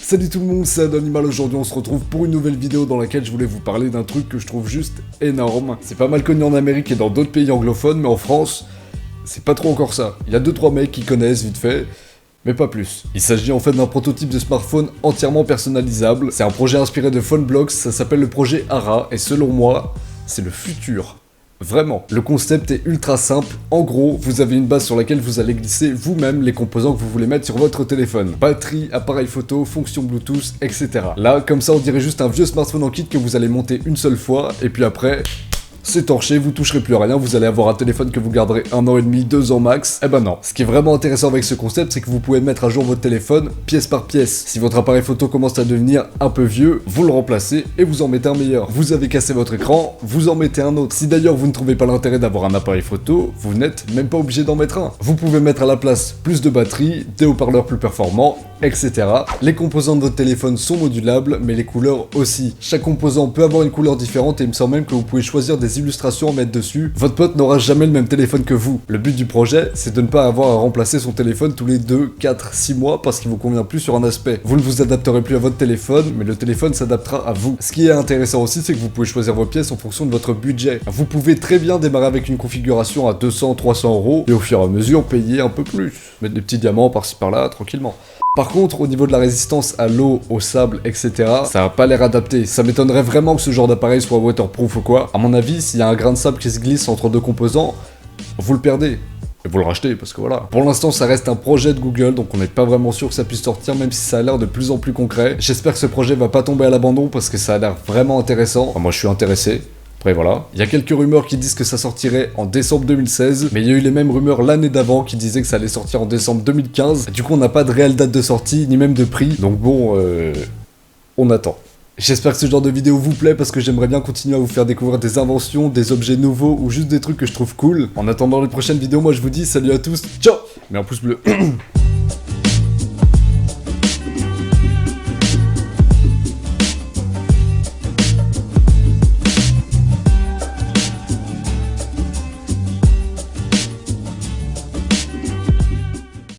Salut tout le monde, c'est Adanimal. Aujourd'hui on se retrouve pour une nouvelle vidéo dans laquelle je voulais vous parler d'un truc que je trouve juste énorme. C'est pas mal connu en Amérique et dans d'autres pays anglophones, mais en France, c'est pas trop encore ça. Il y a 2-3 mecs qui connaissent vite fait, mais pas plus. Il s'agit en fait d'un prototype de smartphone entièrement personnalisable. C'est un projet inspiré de Phoneblocks, ça s'appelle le projet Ara, et selon moi, c'est le futur. Vraiment. Le concept est ultra simple. En gros, vous avez une base sur laquelle vous allez glisser vous-même les composants que vous voulez mettre sur votre téléphone. Batterie, appareil photo, fonction Bluetooth, etc. Là, comme ça, on dirait juste un vieux smartphone en kit que vous allez monter une seule fois, et puis après... c'est torché, vous toucherez plus à rien, vous allez avoir un téléphone que vous garderez 1 an et demi, 2 ans max. Eh ben non. Ce qui est vraiment intéressant avec ce concept, c'est que vous pouvez mettre à jour votre téléphone pièce par pièce. Si votre appareil photo commence à devenir un peu vieux, vous le remplacez et vous en mettez un meilleur. Vous avez cassé votre écran, vous en mettez un autre. Si d'ailleurs vous ne trouvez pas l'intérêt d'avoir un appareil photo, vous n'êtes même pas obligé d'en mettre un. Vous pouvez mettre à la place plus de batterie, des haut-parleurs plus performants, etc. Les composants de votre téléphone sont modulables, mais les couleurs aussi. Chaque composant peut avoir une couleur différente et il me semble même que vous pouvez choisir des illustrations à mettre dessus. Votre pote n'aura jamais le même téléphone que vous. Le but du projet, c'est de ne pas avoir à remplacer son téléphone tous les 2, 4, 6 mois parce qu'il vous convient plus sur un aspect. Vous ne vous adapterez plus à votre téléphone, mais le téléphone s'adaptera à vous. Ce qui est intéressant aussi, c'est que vous pouvez choisir vos pièces en fonction de votre budget. Vous pouvez très bien démarrer avec une configuration à 200, 300 euros et au fur et à mesure payer un peu plus. Mettre des petits diamants par-ci par-là, tranquillement. Par contre, au niveau de la résistance à l'eau, au sable, etc., ça a pas l'air adapté. Ça m'étonnerait vraiment que ce genre d'appareil soit waterproof ou quoi. À mon avis, s'il y a un grain de sable qui se glisse entre deux composants, vous le perdez. Et vous le rachetez, parce que voilà. Pour l'instant, ça reste un projet de Google, donc on n'est pas vraiment sûr que ça puisse sortir, même si ça a l'air de plus en plus concret. J'espère que ce projet va pas tomber à l'abandon, parce que ça a l'air vraiment intéressant. Enfin, moi, je suis intéressé. Après voilà. Il y a quelques rumeurs qui disent que ça sortirait en décembre 2016, mais il y a eu les mêmes rumeurs l'année d'avant qui disaient que ça allait sortir en décembre 2015. Du coup, on n'a pas de réelle date de sortie, ni même de prix, donc bon, on attend. J'espère que ce genre de vidéo vous plaît parce que j'aimerais bien continuer à vous faire découvrir des inventions, des objets nouveaux ou juste des trucs que je trouve cool. En attendant les prochaines vidéos, moi je vous dis salut à tous, ciao! Mais en pouce bleu.